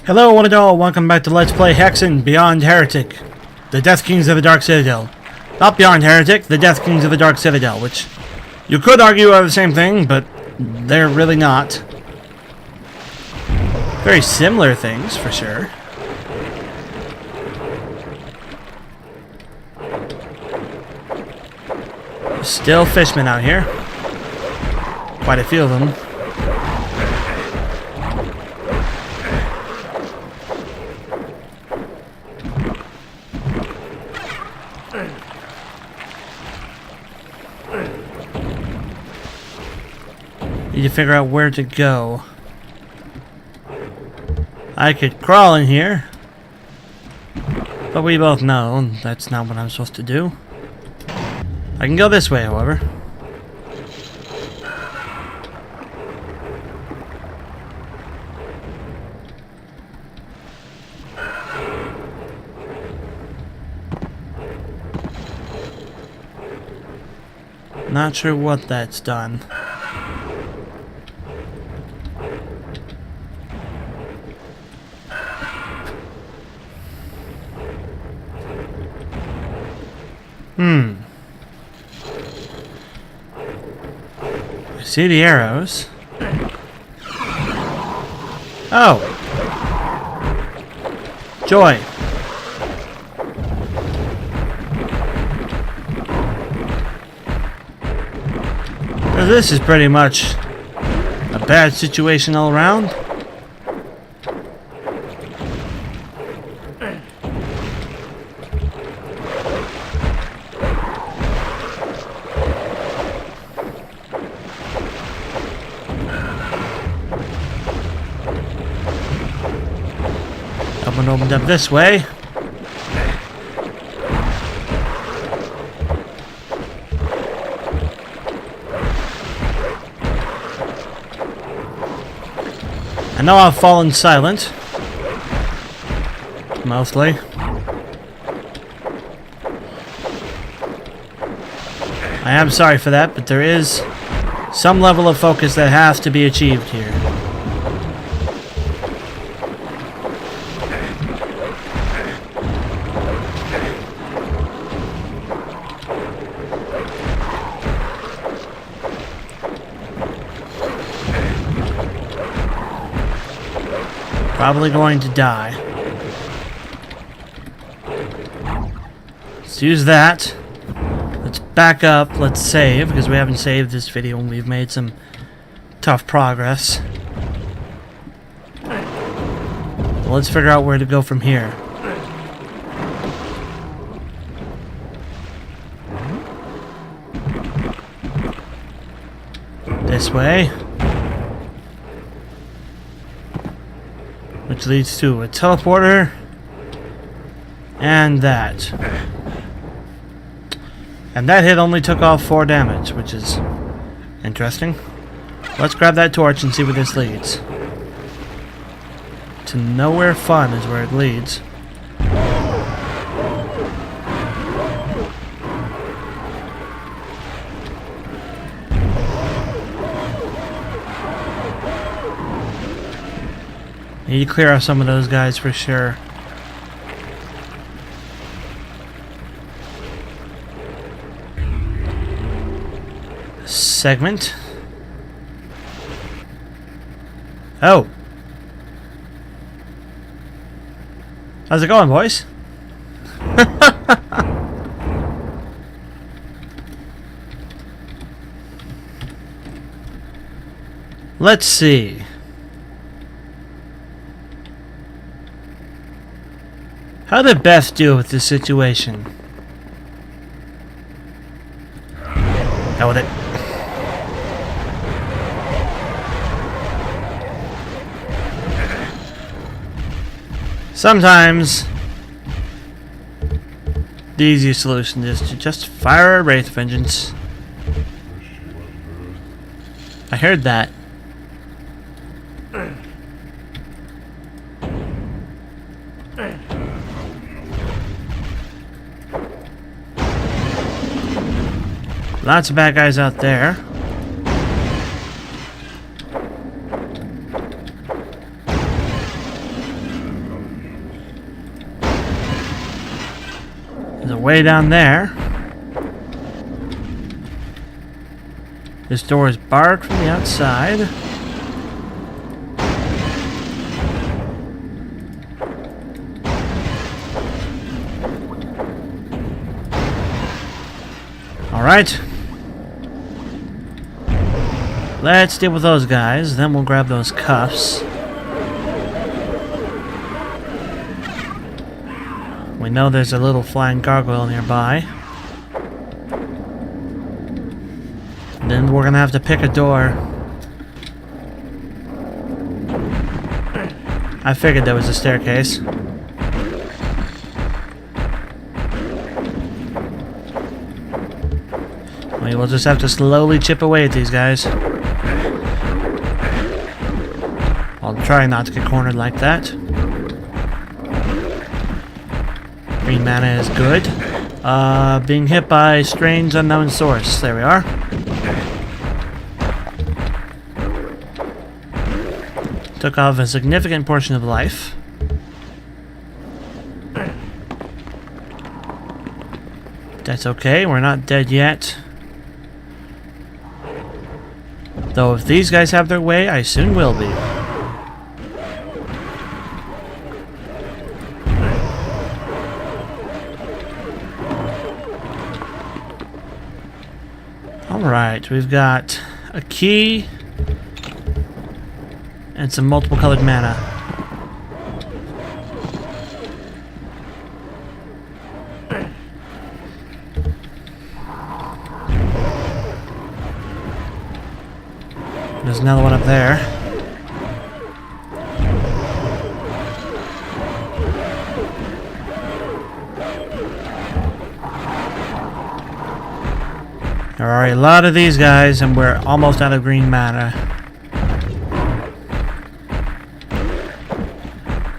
Hello one and all, welcome back to Let's Play HeXen Beyond Heretic, the Death Kings of the Dark Citadel. Not Beyond Heretic, the Death Kings of the Dark Citadel, which you could argue are the same thing, but they're really not. Very similar things, for sure. Still fishmen out here. Quite a few of them. Need to figure out where to go. I could crawl in here, but we both know that's not what I'm supposed to do. I can go this way, however. Not sure what that's done. I see the arrows. Oh! Joy! Well, this is pretty much a bad situation all around. Someone opened up this way. I know I've fallen silent. Mostly. I am sorry for that, but there is some level of focus that has to be achieved here. Probably going to die. Let's use that. Let's back up. Let's save, because we haven't saved this video and we've made some tough progress. Let's figure out where to go from here. This way. Which leads to a teleporter. And that. And that hit only took off 4 damage, which is interesting. Let's grab that torch and see where this leads. To nowhere fun is where it leads. Need to clear out some of those guys for sure. Segment. Oh. How's it going, boys? Let's see. How to best deal with this situation? Hell with it. Sometimes the easiest solution is to just fire a Wraith Vengeance. I heard that. Lots of bad guys out there. There's a way down there. This door is barred from the outside. Alright. Let's deal with those guys, then we'll grab those cuffs. We know there's a little flying gargoyle nearby. Then we're gonna have to pick a door. I figured there was a staircase. We'll just have to slowly chip away at these guys. I'll try not to get cornered like that. Green mana is good. Being hit by strange unknown source. There we are. Took off a significant portion of life. That's okay, we're not dead yet. Though if these guys have their way, I soon will be. Alright, we've got a key and some multiple colored mana. There's another one up there. There are a lot of these guys, and we're almost out of green mana.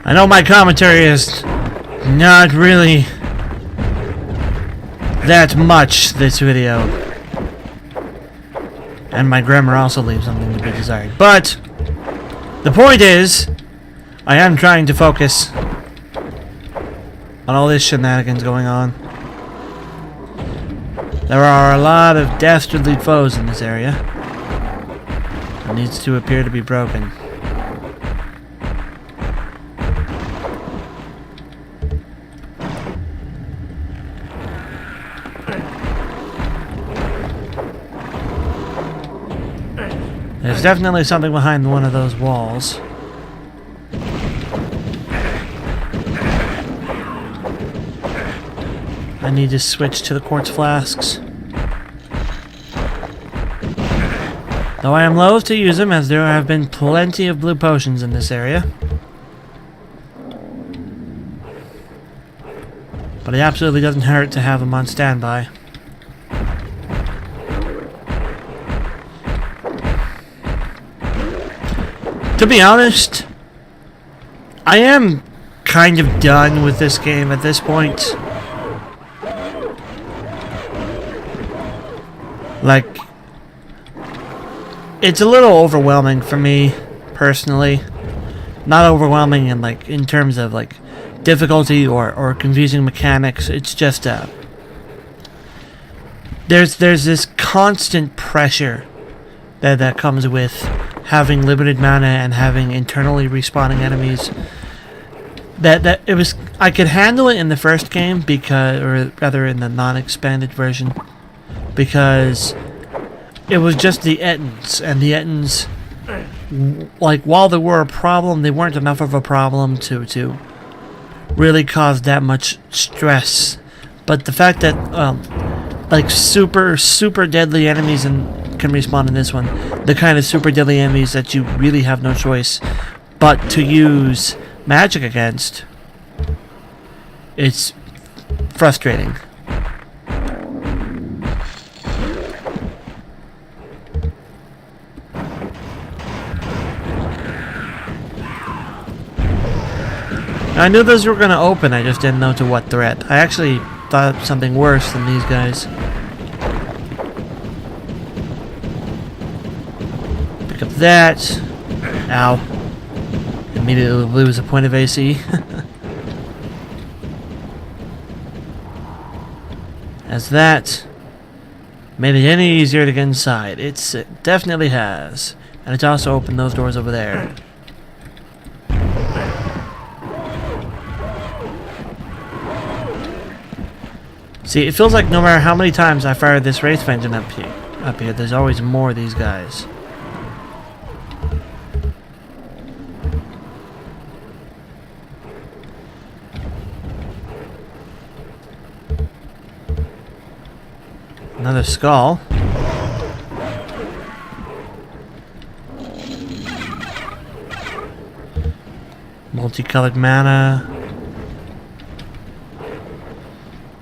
I know my commentary is not really that much this video. And my grammar also leaves something to be desired. But the point is, I am trying to focus on all this shenanigans going on. There are a lot of dastardly foes in this area. It needs to appear to be broken. There's definitely something behind one of those walls. I need to switch to the quartz flasks. Though I am loath to use them, as there have been plenty of blue potions in this area. But it absolutely doesn't hurt to have them on standby. To be honest, I am kind of done with this game at this point. Like, it's a little overwhelming for me, personally. Not overwhelming in terms of like difficulty or confusing mechanics. It's just there's this constant pressure that comes with having limited mana and having internally respawning enemies. That it was, I could handle it in the first game because, or rather in the non-expanded version, because it was just the Ettins, and the Ettins, like, while they were a problem, they weren't enough of a problem to really cause that much stress. But the fact that like super deadly enemies can respawn in this one, the kind of super deadly enemies that you really have no choice but to use magic against, it's frustrating. I knew those were going to open, I just didn't know to what threat. I actually thought something worse than these guys. Pick up that. Ow. Immediately lose a point of AC. Has that made it any easier to get inside? It definitely has. And it's also opened those doors over there. See, it feels like no matter how many times I fire this Wraith engine up here, there's always more of these guys. Another skull. Multicolored mana.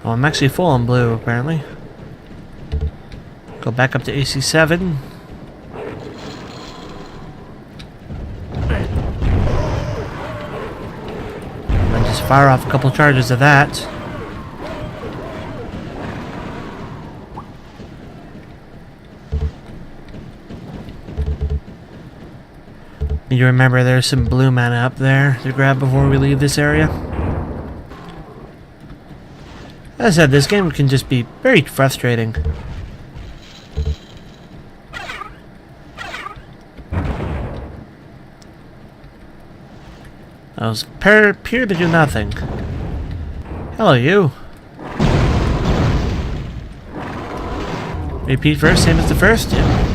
Oh, I'm actually full on blue, apparently. Go back up to AC7. And just fire off a couple charges of that. You remember there's some blue mana up there to grab before we leave this area. As I said, this game can just be very frustrating. Those appear to do nothing. Hello, you. Repeat first, same as the first? Yeah.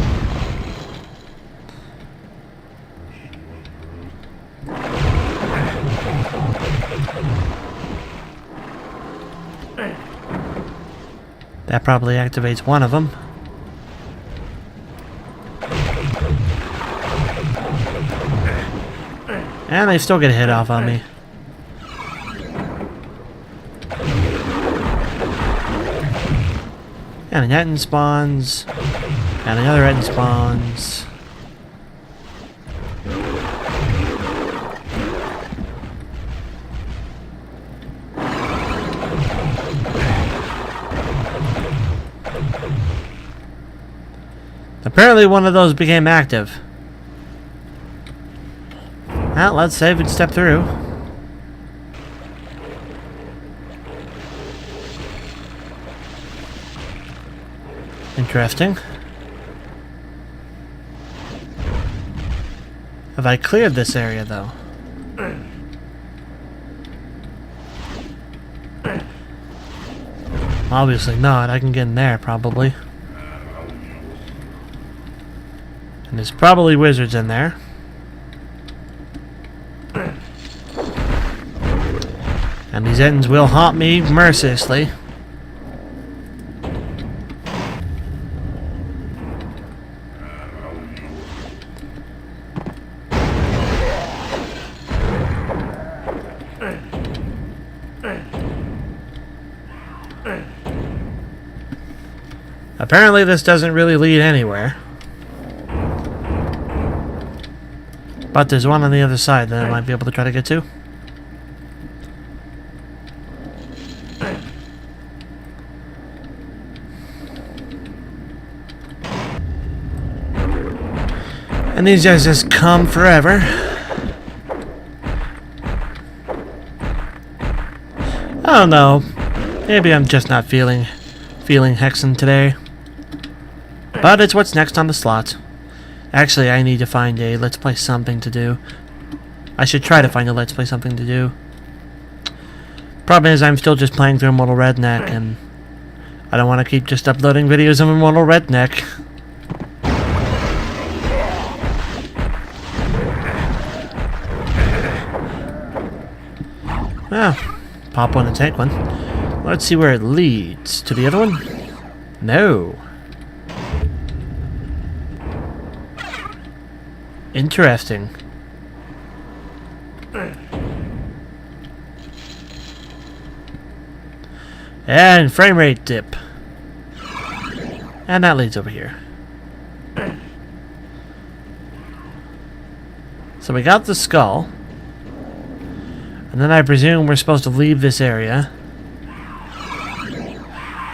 That probably activates one of them. And they still get a hit off on me. And an Etten spawns. And another Etten spawns. Apparently one of those became active. Well, let's save and step through. Interesting. Have I cleared this area, though? Obviously not. I can get in there, probably. And there's probably wizards in there. And these Ettins will haunt me mercilessly. Apparently this doesn't really lead anywhere. But there's one on the other side that I might be able to try to get to. And these guys just come forever. I don't know. Maybe I'm just not feeling HeXen today. But it's what's next on the slot. Actually, I need to find a Let's Play something to do. I should try to find a Let's Play something to do. Problem is, I'm still just playing through Immortal Redneck, and I don't want to keep just uploading videos of Immortal Redneck. Ah, pop one and take one. Let's see where it leads. To the other one? No. Interesting. And frame rate dip. And that leads over here. So we got the skull. And then I presume we're supposed to leave this area.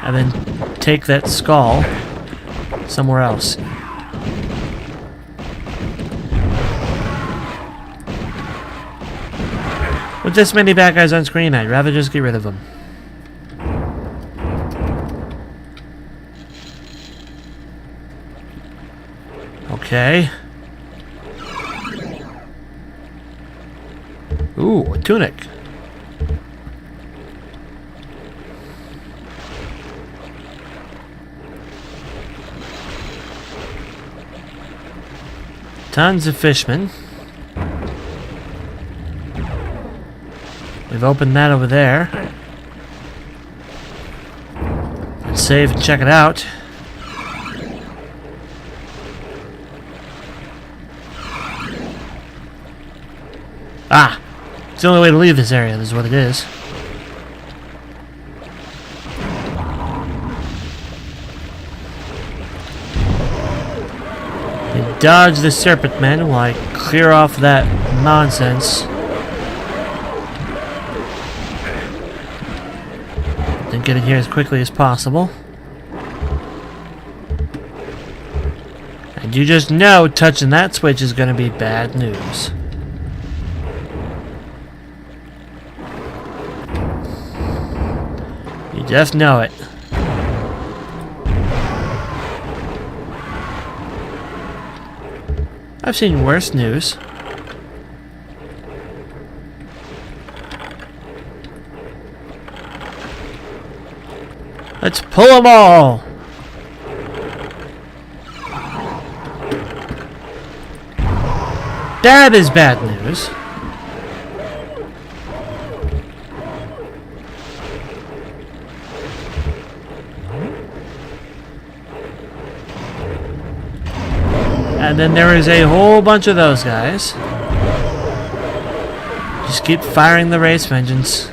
And then take that skull somewhere else. With this many bad guys on screen, I'd rather just get rid of them. Okay. Ooh, a tunic. Tons of fishmen. We've opened that over there. Let's save and check it out. Ah! It's the only way to leave this area, this is what it is. You dodge the serpent men while I clear off that nonsense. And get in here as quickly as possible. And you just know touching that switch is going to be bad news. You just know it. I've seen worse news. Let's pull them all! That is bad news. And then there is a whole bunch of those guys. Just keep firing the race vengeance.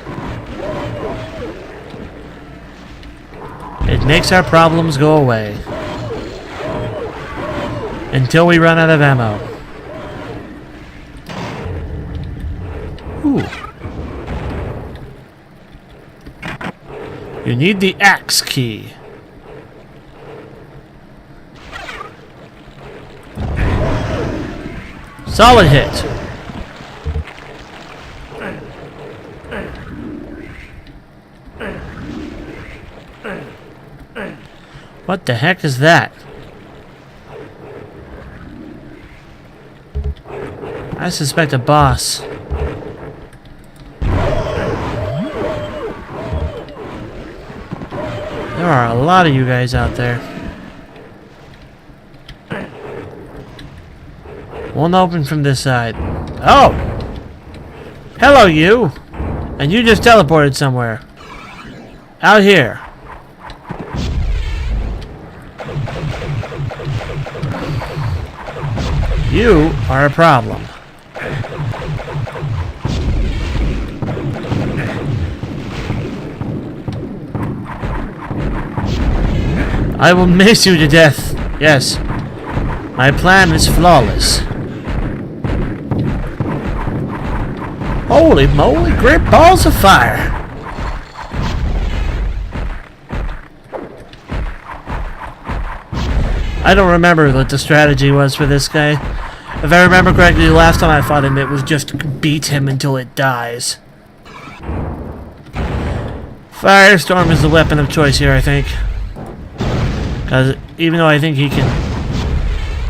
It makes our problems go away. Until we run out of ammo. Ooh. You need the axe key. Solid hit. What the heck is that? I suspect a boss. There are a lot of you guys out there. Won't open from this side. Oh! Hello, you! And you just teleported somewhere. Out here. You are a problem. I will mace you to death. Yes. My plan is flawless. Holy moly, great balls of fire! I don't remember what the strategy was for this guy. If I remember correctly, the last time I fought him, it was just beat him until it dies. Firestorm is the weapon of choice here, I think. Because even though I think he can,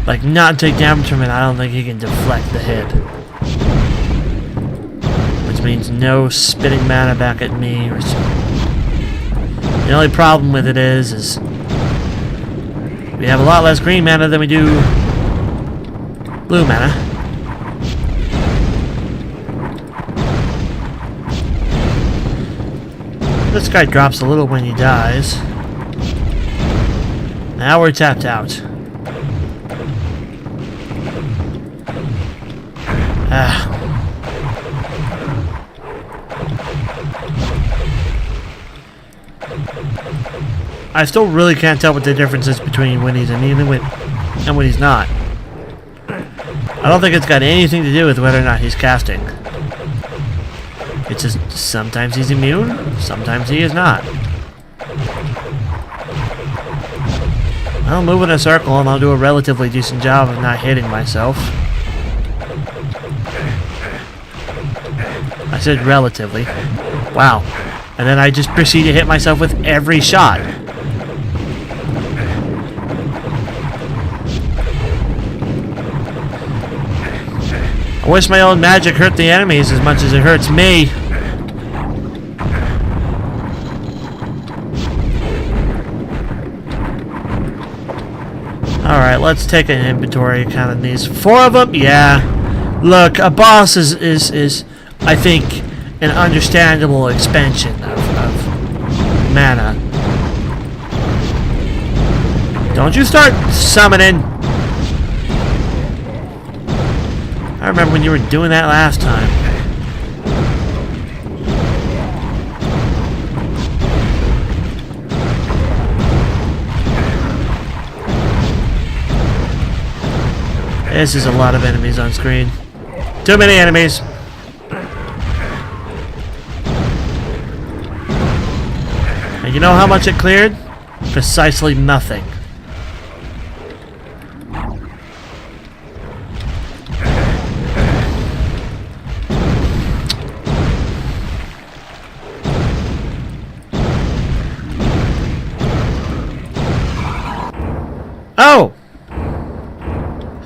like, not take damage from it, I don't think he can deflect the hit. Which means no spitting mana back at me. The only problem with it is we have a lot less green mana than we do blue mana. This guy drops a little when he dies. Now we're tapped out. I still really can't tell what the difference is between when he's immune and when he's not. I don't think it's got anything to do with whether or not he's casting. It's just sometimes he's immune, sometimes he is not. I'll move in a circle and I'll do a relatively decent job of not hitting myself. I said relatively. Wow. And then I just proceed to hit myself with every shot. I wish my old magic hurt the enemies as much as it hurts me. Alright, let's take an inventory count of these. 4 of them? Yeah. Look, a boss is I think, an understandable expansion of mana. Don't you start summoning. I remember when you were doing that last time. This is a lot of enemies on screen. Too many enemies. And you know how much it cleared? Precisely nothing. Oh!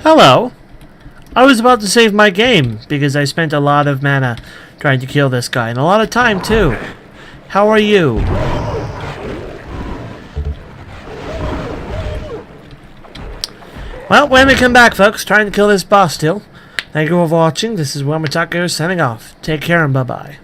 Hello. I was about to save my game because I spent a lot of mana trying to kill this guy and a lot of time too. How are you? Well, when we come back, folks, trying to kill this boss still. Thank you for watching. This is WellArmedWithTacos signing off. Take care and bye-bye.